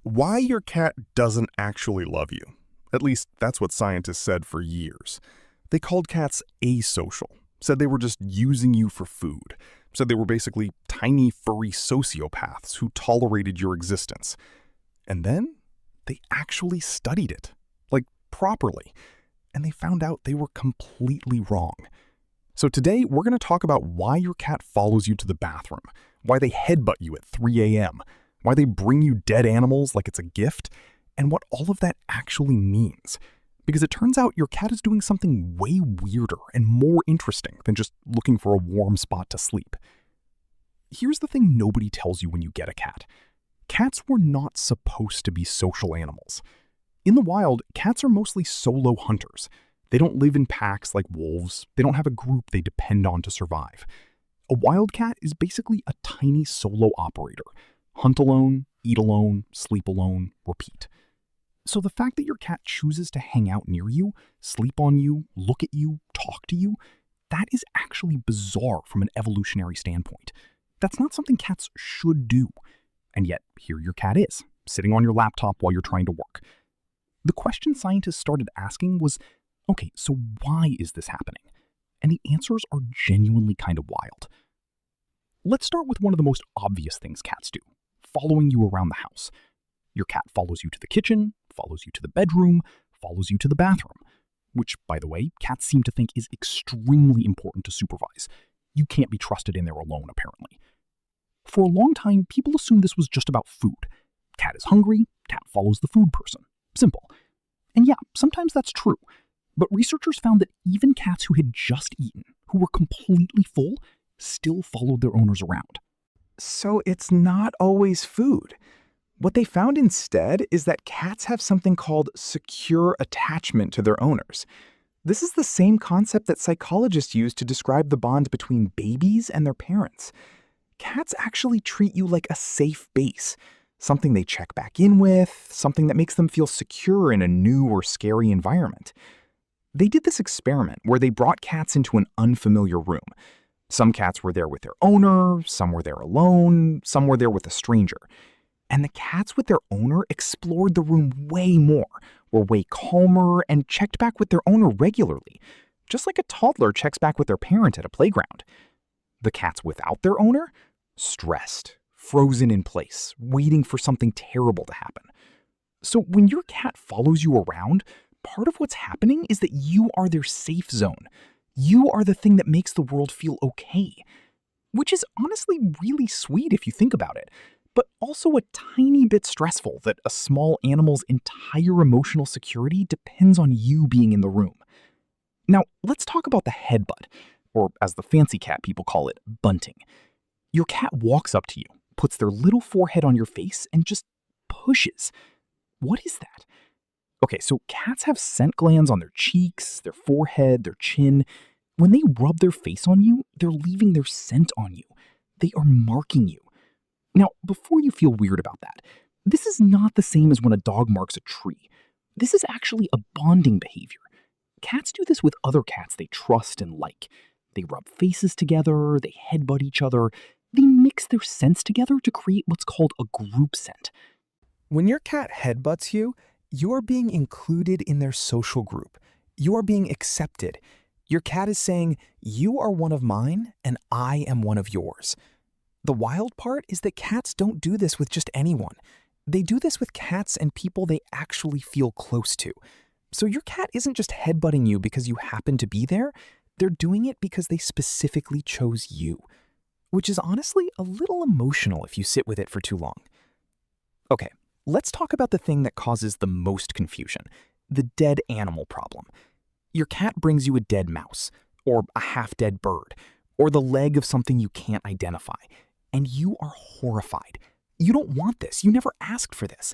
Why your cat doesn't actually love you. At least that's what scientists said for years. They called cats asocial, said they were just using you for food, said they were basically tiny furry sociopaths who tolerated your existence. And then they actually studied it, like properly, and they found out they were completely wrong. So today we're going to talk about why your cat follows you to the bathroom, why they headbutt you at 3 a.m., why they bring you dead animals like it's a gift, and what all of that actually means. Because it turns out your cat is doing something way weirder and more interesting than just looking for a warm spot to sleep. Here's the thing nobody tells you when you get a cat. Cats were not supposed to be social animals. In the wild, cats are mostly solo hunters. They don't live in packs like wolves. They don't have a group they depend on to survive. A wild cat is basically a tiny solo operator. Hunt alone, eat alone, sleep alone, repeat. So the fact that your cat chooses to hang out near you, sleep on you, look at you, talk to you, that is actually bizarre from an evolutionary standpoint. That's not something cats should do. And yet, here your cat is, sitting on your laptop while you're trying to work. The question scientists started asking was, okay, so why is this happening? And the answers are genuinely kind of wild. Let's start with one of the most obvious things cats do, following you around the house. Your cat follows you to the kitchen, follows you to the bedroom, follows you to the bathroom, which, by the way, cats seem to think is extremely important to supervise. You can't be trusted in there alone, apparently. For a long time, people assumed this was just about food. Cat is hungry, cat follows the food person. Simple. And yeah, sometimes that's true. But researchers found that even cats who had just eaten, who were completely full, still followed their owners around. So it's not always food. What they found instead is that cats have something called secure attachment to their owners. This is the same concept that psychologists use to describe the bond between babies and their parents. Cats actually treat you like a safe base, something they check back in with, something that makes them feel secure in a new or scary environment. They did this experiment where they brought cats into an unfamiliar room. Some cats were there with their owner, some were there alone, some were there with a stranger. And the cats with their owner explored the room way more, were way calmer, and checked back with their owner regularly, just like a toddler checks back with their parent at a playground. The cats without their owner? Stressed, frozen in place, waiting for something terrible to happen. So when your cat follows you around, part of what's happening is that you are their safe zone. You are the thing that makes the world feel okay. Which is honestly really sweet if you think about it, but also a tiny bit stressful that a small animal's entire emotional security depends on you being in the room. Now, let's talk about the headbutt, or as the fancy cat people call it, bunting. Your cat walks up to you, puts their little forehead on your face, and just pushes. What is that? Okay, so cats have scent glands on their cheeks, their forehead, their chin. When they rub their face on you, they're leaving their scent on you. They are marking you. Now, before you feel weird about that, this is not the same as when a dog marks a tree. This is actually a bonding behavior. Cats do this with other cats they trust and like. They rub faces together, they headbutt each other, they mix their scents together to create what's called a group scent. When your cat headbutts you, you are being included in their social group. You are being accepted. Your cat is saying, you are one of mine and I am one of yours. The wild part is that cats don't do this with just anyone. They do this with cats and people they actually feel close to. So your cat isn't just headbutting you because you happen to be there. They're doing it because they specifically chose you, which is honestly a little emotional if you sit with it for too long. Okay, let's talk about the thing that causes the most confusion, the dead animal problem. Your cat brings you a dead mouse, or a half-dead bird, or the leg of something you can't identify, and you are horrified. You don't want this. You never asked for this.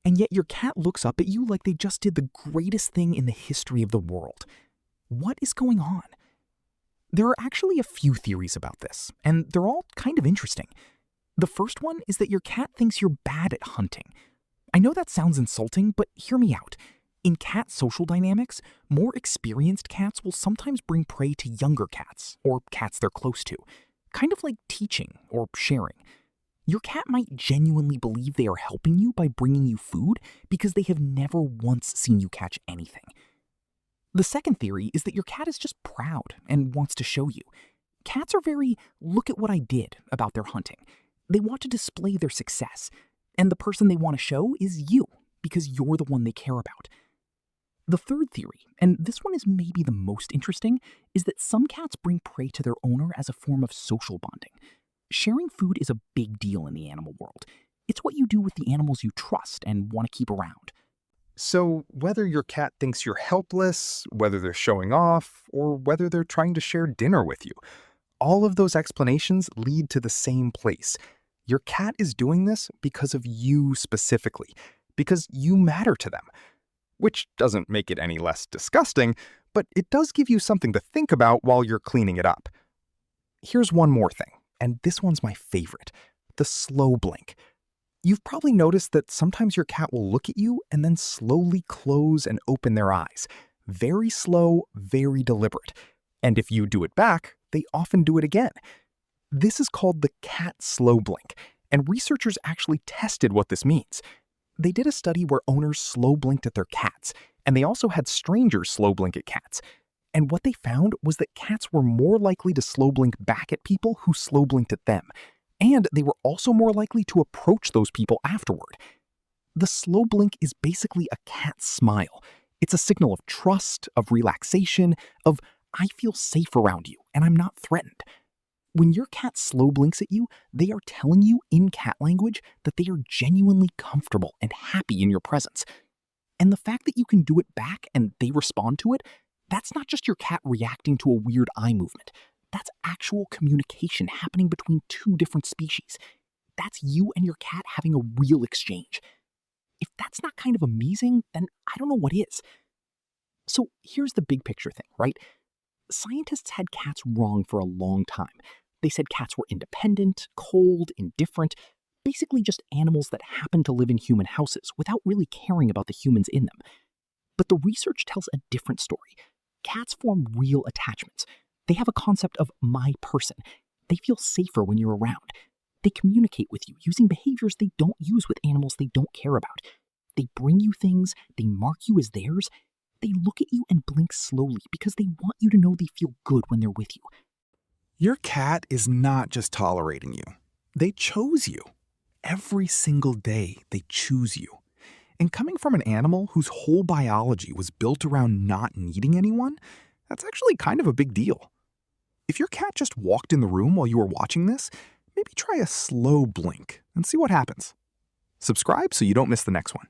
And yet your cat looks up at you like they just did the greatest thing in the history of the world. What is going on? There are actually a few theories about this, and they're all kind of interesting. The first one is that your cat thinks you're bad at hunting. I know that sounds insulting, but hear me out. In cat social dynamics, more experienced cats will sometimes bring prey to younger cats, or cats they're close to, kind of like teaching or sharing. Your cat might genuinely believe they are helping you by bringing you food because they have never once seen you catch anything. The second theory is that your cat is just proud and wants to show you. Cats are very, look at what I did about their hunting. They want to display their success, and the person they want to show is you because you're the one they care about. The third theory, and this one is maybe the most interesting, is that some cats bring prey to their owner as a form of social bonding. Sharing food is a big deal in the animal world. It's what you do with the animals you trust and want to keep around. So, whether your cat thinks you're helpless, whether they're showing off, or whether they're trying to share dinner with you, all of those explanations lead to the same place. Your cat is doing this because of you specifically, because you matter to them. Which doesn't make it any less disgusting, but it does give you something to think about while you're cleaning it up. Here's one more thing, and this one's my favorite: the slow blink. You've probably noticed that sometimes your cat will look at you and then slowly close and open their eyes. Very slow, very deliberate. And if you do it back, they often do it again. This is called the cat slow blink, and researchers actually tested what this means. They did a study where owners slow blinked at their cats, and they also had strangers slow blink at cats. And what they found was that cats were more likely to slow blink back at people who slow blinked at them. And they were also more likely to approach those people afterward. The slow blink is basically a cat smile. It's a signal of trust, of relaxation, of I feel safe around you and I'm not threatened. When your cat slow blinks at you, they are telling you in cat language that they are genuinely comfortable and happy in your presence. And the fact that you can do it back and they respond to it, that's not just your cat reacting to a weird eye movement. That's actual communication happening between two different species. That's you and your cat having a real exchange. If that's not kind of amazing, then I don't know what is. So here's the big picture thing, right? Scientists had cats wrong for a long time. They said cats were independent, cold, indifferent, basically just animals that happen to live in human houses without really caring about the humans in them. But the research tells a different story. Cats form real attachments. They have a concept of my person. They feel safer when you're around. They communicate with you using behaviors they don't use with animals they don't care about. They bring you things, they mark you as theirs. They look at you and blink slowly because they want you to know they feel good when they're with you. Your cat is not just tolerating you. They chose you. Every single day, they choose you. And coming from an animal whose whole biology was built around not needing anyone, that's actually kind of a big deal. If your cat just walked in the room while you were watching this, maybe try a slow blink and see what happens. Subscribe so you don't miss the next one.